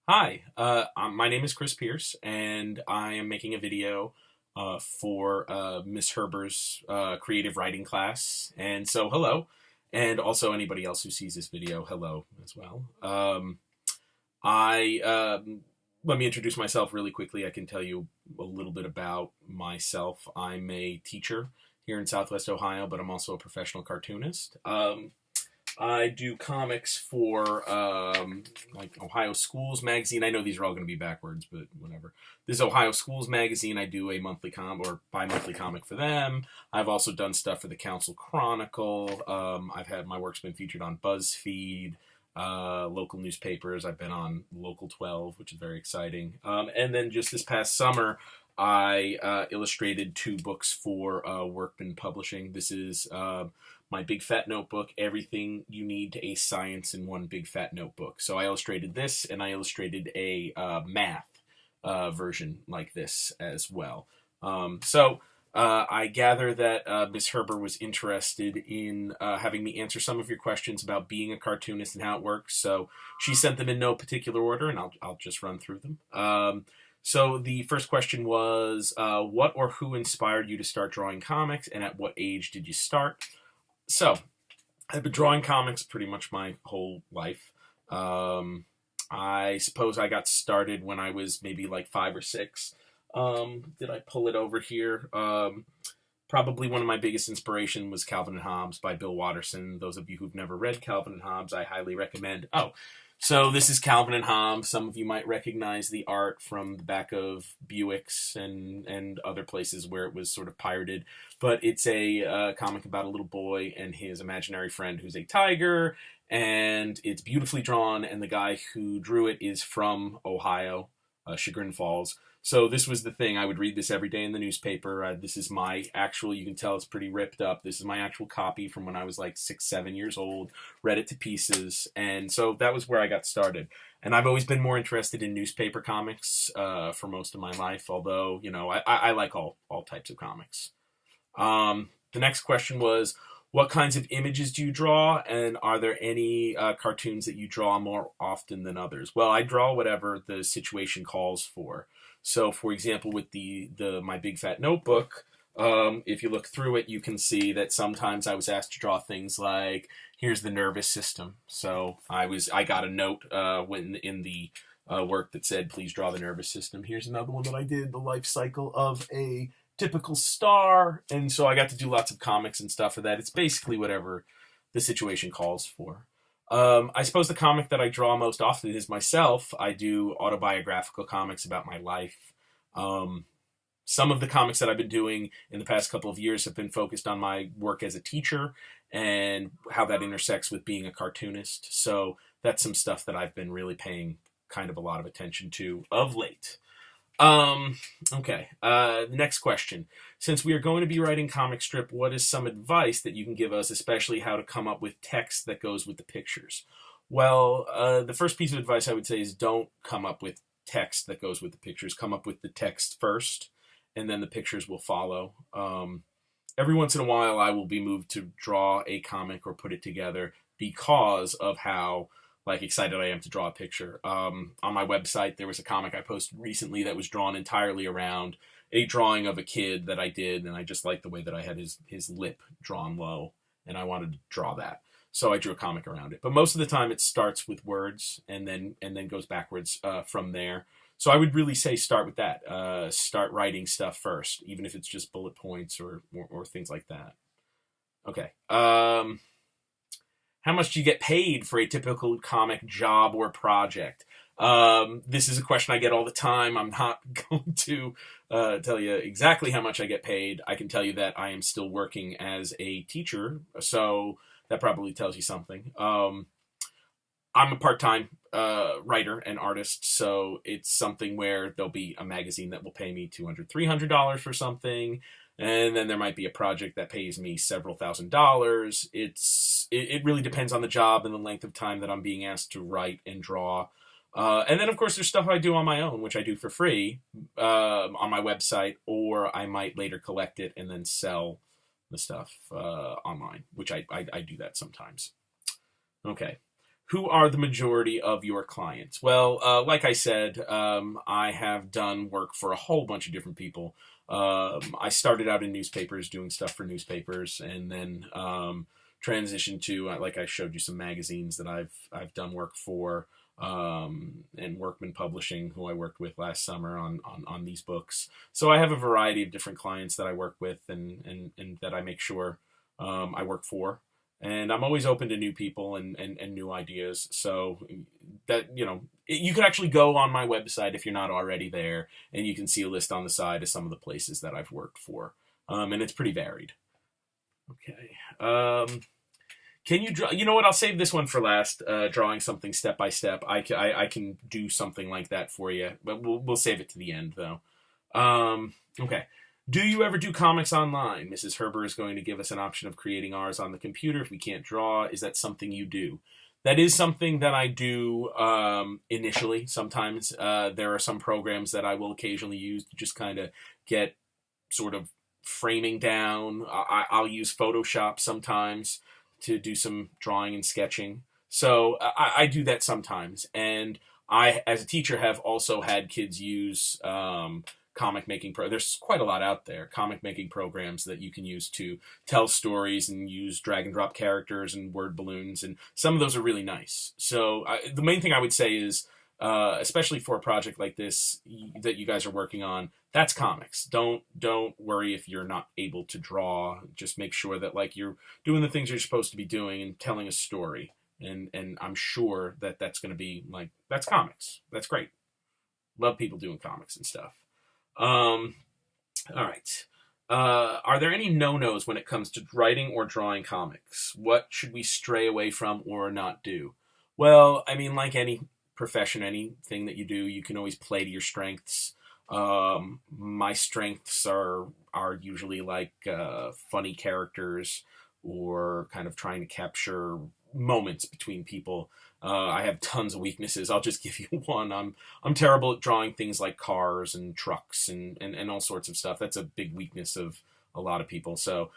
Hi, my name is Chris Pierce, and I am making a video for Miss Herber's creative writing class. And so, hello, and also anybody else who sees this video, hello as well. I Let me introduce myself really quickly. I can tell you a little bit about myself. I'm a teacher here in Southwest Ohio, but I'm also a professional cartoonist. I do comics for like Ohio Schools Magazine. I know these are all going to be backwards, but whatever. This is Ohio Schools Magazine. I do a monthly or bi-monthly comic for them. I've also done stuff for the Council Chronicle. I've had my work's been featured on BuzzFeed, local newspapers. I've been on Local 12, which is very exciting. And then just this past summer, I illustrated two books for Workman Publishing. This is my big fat notebook, everything you need to ace science in one big fat notebook. So I illustrated this, and I illustrated a math version like this as well. I gather that Miss Herber was interested in having me answer some of your questions about being a cartoonist and how it works. So she sent them in no particular order, and I'll just run through them. So the first question was, what or who inspired you to start drawing comics, and at what age did you start? So, I've been drawing comics pretty much my whole life. I suppose I got started when I was maybe like 5 or 6. Did I pull it over here? Probably one of my biggest inspiration was Calvin and Hobbes by Bill Watterson. Those of you who've never read Calvin and Hobbes, I highly recommend. So this is Calvin and Hobbes. Some of you might recognize the art from the back of Buick's and other places where it was sort of pirated. But it's a comic about a little boy and his imaginary friend who's a tiger, and it's beautifully drawn, and the guy who drew it is from Ohio, Chagrin Falls. So this was the thing. I would read this every day in the newspaper. This is my actual, you can tell it's pretty ripped up. This is my actual copy from when I was like 6, 7 years old. Read it to pieces. And so that was where I got started. And I've always been more interested in newspaper comics for most of my life, although, I like all types of comics. The next question was, what kinds of images do you draw, and are there any cartoons that you draw more often than others? Well, I draw whatever the situation calls for. So, for example, with the my big fat notebook, if you look through it, you can see that sometimes I was asked to draw things like, here's the nervous system. So I got a note when in the work that said, please draw the nervous system. Here's another one that I did, the life cycle of a typical star. And so I got to do lots of comics and stuff for that. It's basically whatever the situation calls for. I suppose the comic that I draw most often is myself. I do autobiographical comics about my life. Some of the comics that I've been doing in the past couple of years have been focused on my work as a teacher and how that intersects with being a cartoonist. So that's some stuff that I've been really paying kind of a lot of attention to of late. Okay. The next question. Since we are going to be writing comic strip, what is some advice that you can give us, especially how to come up with text that goes with the pictures? Well, the first piece of advice I would say is don't come up with text that goes with the pictures. Come up with the text first, and then the pictures will follow. Every once in a while, I will be moved to draw a comic or put it together because of how excited I am to draw a picture. On my website, there was a comic I posted recently that was drawn entirely around a drawing of a kid that I did, and I just liked the way that I had his lip drawn low, and I wanted to draw that. So I drew a comic around it. But most of the time, it starts with words and then goes backwards from there. So I would really say start with that. Start writing stuff first, even if it's just bullet points or things like that. Okay. How much do you get paid for a typical comic job or project? This is a question I get all the time. I'm not going to tell you exactly how much I get paid. I can tell you that I am still working as a teacher, so that probably tells you something. I'm a part-time writer and artist, so it's something where there'll be a magazine that will pay me $200, $300 for something, and then there might be a project that pays me several $1,000s. It really depends on the job and the length of time that I'm being asked to write and draw. And then, of course, there's stuff I do on my own, which I do for free on my website, or I might later collect it and then sell the stuff online, which I do that sometimes. Okay. Who are the majority of your clients? Well, like I said, I have done work for a whole bunch of different people. I started out in newspapers doing stuff for newspapers, and then transitioned to, like I showed you, some magazines that I've done work for, and Workman Publishing, who I worked with last summer on these books. So I have a variety of different clients that I work with, and that I make sure I work for. And I'm always open to new people and new ideas. So that, you can actually go on my website if you're not already there, and you can see a list on the side of some of the places that I've worked for. And it's pretty varied. Okay. Can you draw? You know what? I'll save this one for last. Drawing something step by step. I can do something like that for you, but we'll save it to the end though. Okay. Do you ever do comics online? Mrs. Herber is going to give us an option of creating ours on the computer if we can't draw. Is that something you do? That is something that I do initially. Sometimes there are some programs that I will occasionally use to just kind of get sort of framing down. I'll use Photoshop sometimes to do some drawing and sketching. So I do that sometimes. And I, as a teacher, have also had kids use comic making there's quite a lot out there, comic making programs that you can use to tell stories and use drag and drop characters and word balloons, and some of those are really nice. So the main thing I would say is, especially for a project like this that you guys are working on, that's comics. Don't worry if you're not able to draw. Just make sure that like you're doing the things you're supposed to be doing and telling a story, and I'm sure that that's going to be like, that's comics. That's great. Love people doing comics and stuff. All right. Are there any no-nos when it comes to writing or drawing comics? What should we stray away from or not do? Well, I mean, like any profession, anything that you do, you can always play to your strengths. My strengths are usually like funny characters, or kind of trying to capture moments between people. I have tons of weaknesses. I'll just give you one. I'm terrible at drawing things like cars and trucks and all sorts of stuff. That's a big weakness of a lot of people. So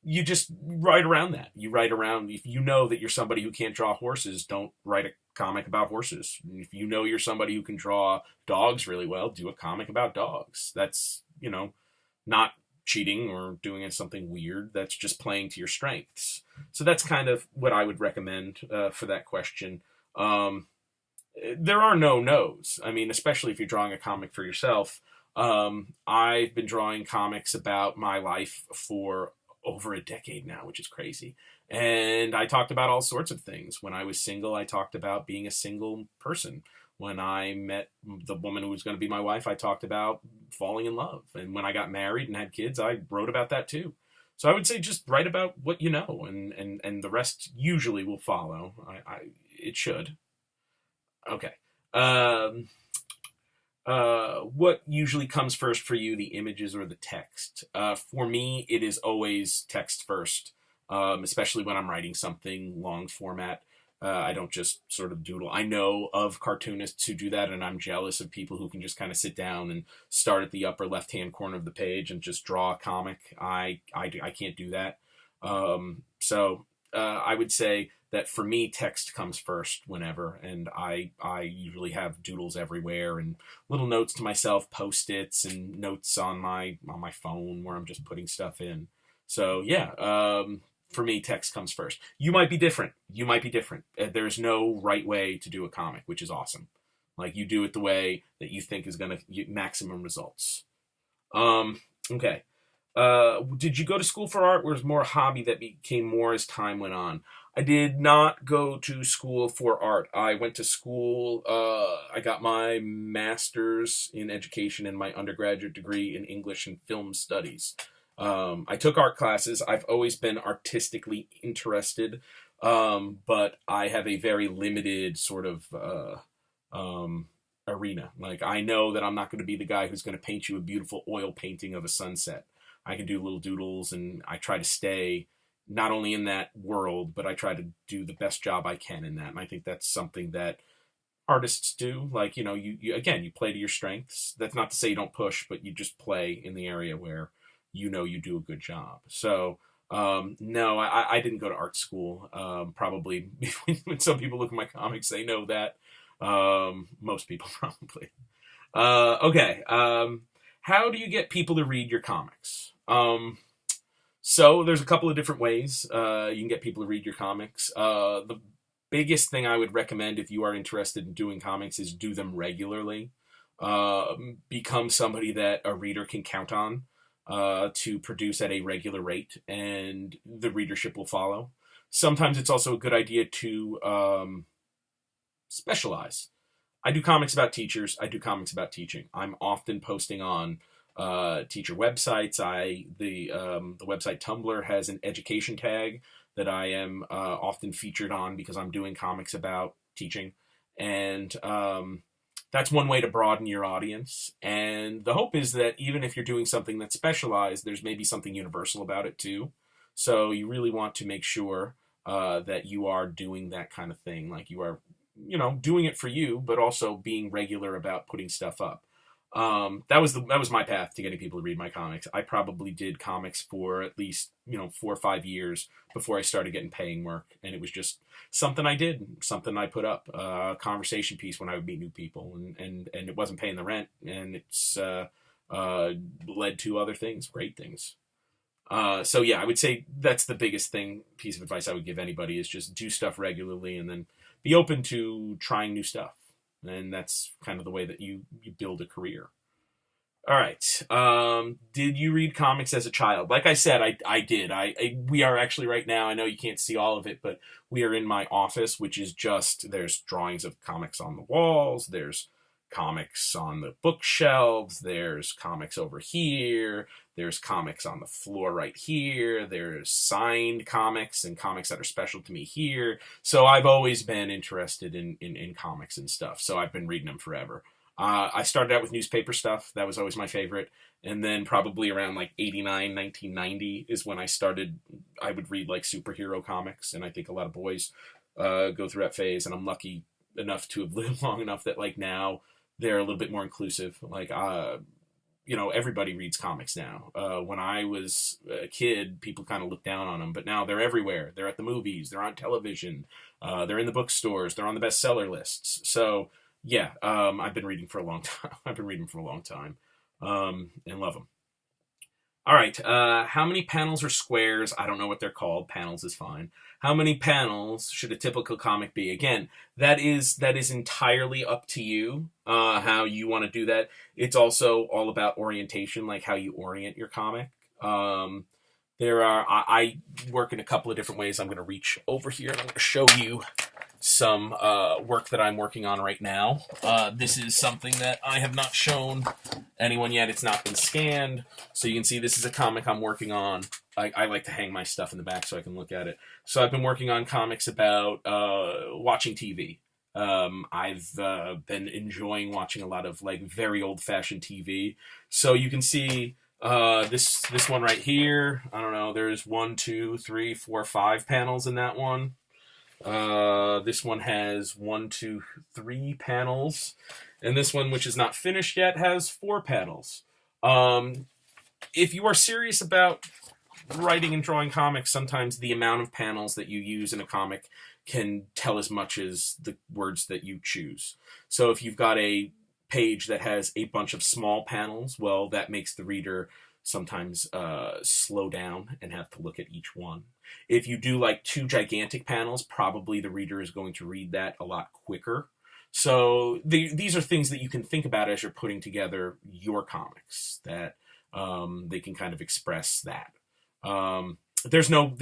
you just write around that. You write around, if you know that you're somebody who can't draw horses, don't write a comic about horses. If you know you're somebody who can draw dogs really well, do a comic about dogs. That's, not cheating or doing something weird. That's just playing to your strengths. So that's kind of what I would recommend for that question. There are no no's. I mean, especially if you're drawing a comic for yourself. I've been drawing comics about my life for over a decade now, which is crazy. And I talked about all sorts of things. When I was single, I talked about being a single person. When I met the woman who was going to be my wife, I talked about falling in love. And when I got married and had kids, I wrote about that too. So I would say just write about what you know, and the rest usually will follow. It should. Okay. What usually comes first for you, the images or the text? For me, it is always text first, especially when I'm writing something long format. I don't just sort of doodle. I know of cartoonists who do that, and I'm jealous of people who can just kind of sit down and start at the upper left-hand corner of the page and just draw a comic. I can't do that. So I would say that for me, text comes first whenever, and I usually have doodles everywhere and little notes to myself, Post-its, and notes on my phone where I'm just putting stuff in. So yeah, for me, text comes first. You might be different. There's no right way to do a comic, which is awesome. Like, you do it the way that you think is going to get maximum results. Okay. Did you go to school for art, or was it more a hobby that became more as time went on? I did not go to school for art. I went to school, I got my master's in education and my undergraduate degree in English and film studies. I took art classes. I've always been artistically interested, but I have a very limited sort of arena. Like, I know that I'm not going to be the guy who's going to paint you a beautiful oil painting of a sunset. I can do little doodles, and I try to stay not only in that world, but I try to do the best job I can in that. And I think that's something that artists do. Like, you again, you play to your strengths. That's not to say you don't push, but you just play in the area where you do a good job. So No, I didn't go to art school. Probably when some people look at my comics, they know that. Most people probably. Okay. How do you get people to read your comics? So there's a couple of different ways you can get people to read your comics. The biggest thing I would recommend if you are interested in doing comics is do them regularly. Become somebody that a reader can count on to produce at a regular rate, and the readership will follow. Sometimes it's also a good idea to specialize. I do comics about teachers. I do comics about teaching. I'm often posting on teacher websites. The website Tumblr has an education tag that I am often featured on because I'm doing comics about teaching, and that's one way to broaden your audience. And the hope is that even if you're doing something that's specialized, there's maybe something universal about it too. So you really want to make sure that you are doing that kind of thing, like you are, doing it for you, but also being regular about putting stuff up. That was my path to getting people to read my comics. I probably did comics for at least 4 or 5 years before I started getting paying work, and it was just something I did, something I put up, a conversation piece when I would meet new people, and it wasn't paying the rent, and it's led to other things, great things. So yeah, I would say that's the biggest piece of advice I would give anybody is just do stuff regularly, and then be open to trying new stuff. And that's kind of the way that you build a career. All right. Did you read comics as a child? Like I said, I did. We are actually right now, I know you can't see all of it, but we are in my office, which is there's drawings of comics on the walls. There's comics on the bookshelves. There's comics over here. There's comics on the floor right here. There's signed comics and comics that are special to me here. So I've always been interested in comics and stuff. So I've been reading them forever. I started out with newspaper stuff. That was always my favorite. And then probably around like 89, 1990 is when I would read like superhero comics. And I think a lot of boys go through that phase. And I'm lucky enough to have lived long enough that like now they're a little bit more inclusive. Like, everybody reads comics now. When I was a kid, people kind of looked down on them, but now they're everywhere. They're at the movies. They're on television. They're in the bookstores. They're on the bestseller lists. So yeah, I've been reading for a long time. I've been reading for a long time, and love them. All right. How many panels or squares? I don't know what they're called. Panels is fine. How many panels should a typical comic be? Again, that is entirely up to you, how you want to do that. It's also all about orientation, like how you orient your comic. I work in a couple of different ways. I'm going to reach over here and I'm going to show you some work that I'm working on right now. This is something that I have not shown anyone yet. It's not been scanned. So you can see this is a comic I'm working on. I like to hang my stuff in the back so I can look at it. So I've been working on comics about watching TV. I've been enjoying watching a lot of like very old-fashioned TV. So you can see this one right here. I don't know. There's 1, 2, 3, 4, 5 panels in that one. This one has 1, 2, 3 panels, and this one, which is not finished yet, has 4 panels. If you are serious about writing and drawing comics, sometimes the amount of panels that you use in a comic can tell as much as the words that you choose. So if you've got a page that has a bunch of small panels, well, that makes the reader sometimes slow down and have to look at each one. If you do like 2 gigantic panels, probably the reader is going to read that a lot quicker. So these are things that you can think about as you're putting together your comics, that they can kind of express that. There's no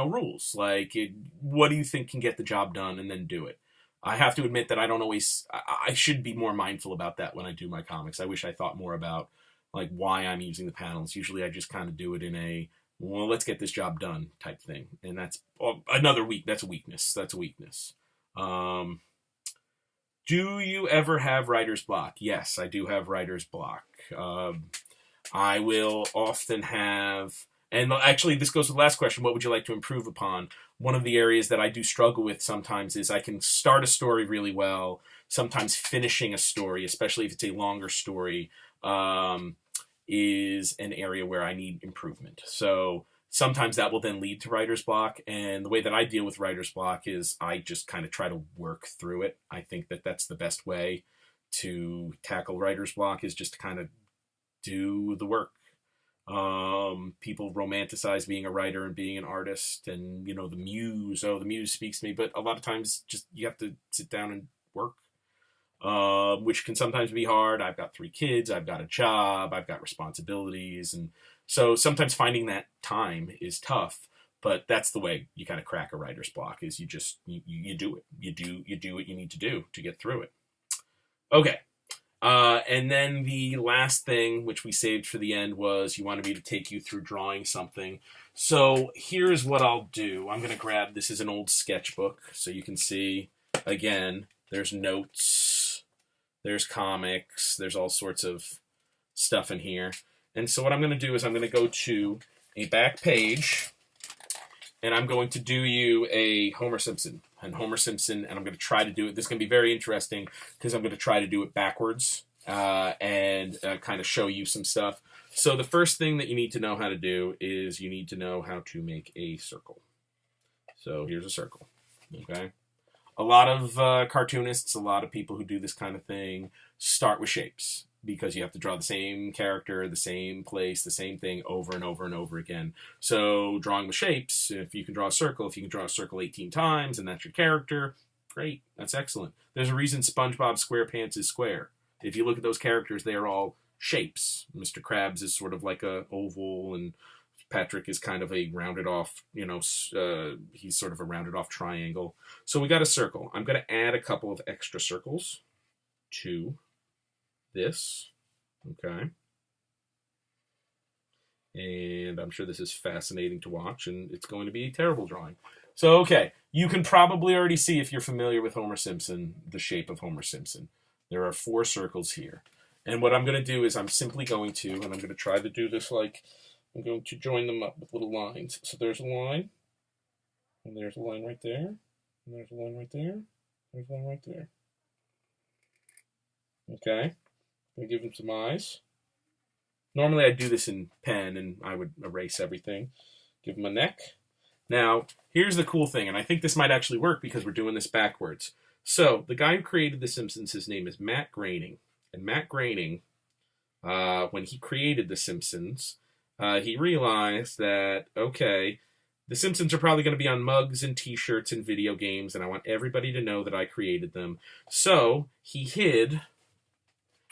rules. Like, what do you think can get the job done, and then do it. I have to admit that I should be more mindful about that when I do my comics. I wish I thought more about like why I'm using the panels. Usually I just kind of do it in a, well, let's get this job done type thing. And that's that's a weakness. That's a weakness. Do you ever have writer's block? Yes, I do have writer's block. I will often have, and actually this goes to the last question, what would you like to improve upon? One of the areas that I do struggle with sometimes is I can start a story really well, sometimes finishing a story, especially if it's a longer story, is an area where I need improvement. So sometimes that will then lead to writer's block. And the way that I deal with writer's block is I just kind of try to work through it. I think that that's the best way to tackle writer's block, is just to kind of do the work. People romanticize being a writer and being an artist, and the muse. Oh, the muse speaks to me, but a lot of times, just you have to sit down and work, which can sometimes be hard. I've got 3 kids, I've got a job, I've got responsibilities, and so sometimes finding that time is tough. But that's the way you kind of crack a writer's block, is you do it. You do what you need to do to get through it. Okay. And then the last thing, which we saved for the end, was you wanted me to take you through drawing something. So here's what I'll do. I'm going to grab, this is an old sketchbook, so you can see, again, there's notes, there's comics, there's all sorts of stuff in here. And so what I'm going to do is I'm going to go to a back page, and I'm going to do you a Homer Simpson. And I'm going to try to do it. This is going to be very interesting because I'm going to try to do it backwards and kind of show you some stuff. So the first thing that you need to know how to do is you need to know how to make a circle. So here's a circle, okay? A lot of cartoonists, a lot of people who do this kind of thing start with shapes, because you have to draw the same character, the same place, the same thing over and over and over again. So drawing with shapes, if you can draw a circle, 18 times, and that's your character, great, that's excellent. There's a reason SpongeBob SquarePants is square. If you look at those characters, they are all shapes. Mr. Krabs is sort of like a oval, and Patrick is kind of a rounded off, he's sort of a rounded off triangle. So we got a circle. I'm going to add a couple of extra circles to this, okay? And I'm sure this is fascinating to watch, and it's going to be a terrible drawing. So, okay, you can probably already see, if you're familiar with Homer Simpson, the shape of Homer Simpson. There are 4 circles here. And what I'm going to do is I'm simply going to, and I'm going to try to do this like, I'm going to join them up with little lines. So there's a line, and there's a line right there, and there's a line right there, there's a line right there. Okay? I'm going to give him some eyes. Normally I'd do this in pen, and I would erase everything. Give him a neck. Now, here's the cool thing, and I think this might actually work because we're doing this backwards. So, the guy who created The Simpsons, his name is Matt Groening. And Matt Groening, when he created The Simpsons, he realized that, okay, The Simpsons are probably going to be on mugs and t-shirts and video games, and I want everybody to know that I created them. So, he hid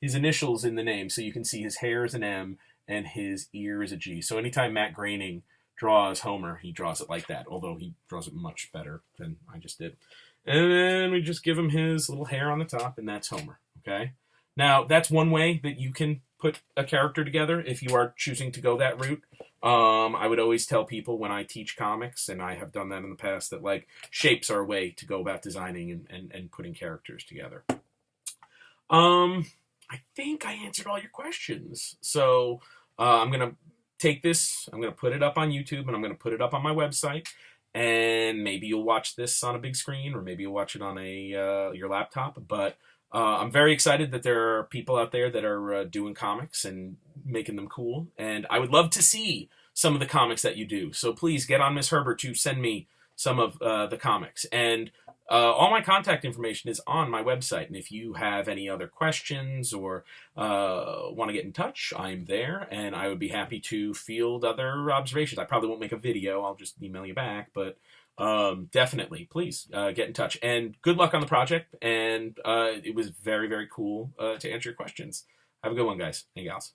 his initials in the name, so you can see his hair is an M and his ear is a G. So anytime Matt Groening draws Homer, he draws it like that, although he draws it much better than I just did. And then we just give him his little hair on the top, and that's Homer, okay? Now, that's one way that you can put a character together if you are choosing to go that route. I would always tell people when I teach comics, and I have done that in the past, that like shapes are a way to go about designing and putting characters together. I think I answered all your questions. So I'm going to take this, I'm going to put it up on YouTube, and I'm going to put it up on my website. And maybe you'll watch this on a big screen, or maybe you'll watch it on your laptop. But I'm very excited that there are people out there that are doing comics and making them cool. And I would love to see some of the comics that you do. So please get on Miss Herbert to send me some of the comics. And all my contact information is on my website, and if you have any other questions or want to get in touch, I'm there, and I would be happy to field other observations. I probably won't make a video, I'll just email you back, but definitely, please get in touch. And good luck on the project, and it was very, very cool to answer your questions. Have a good one, guys and gals.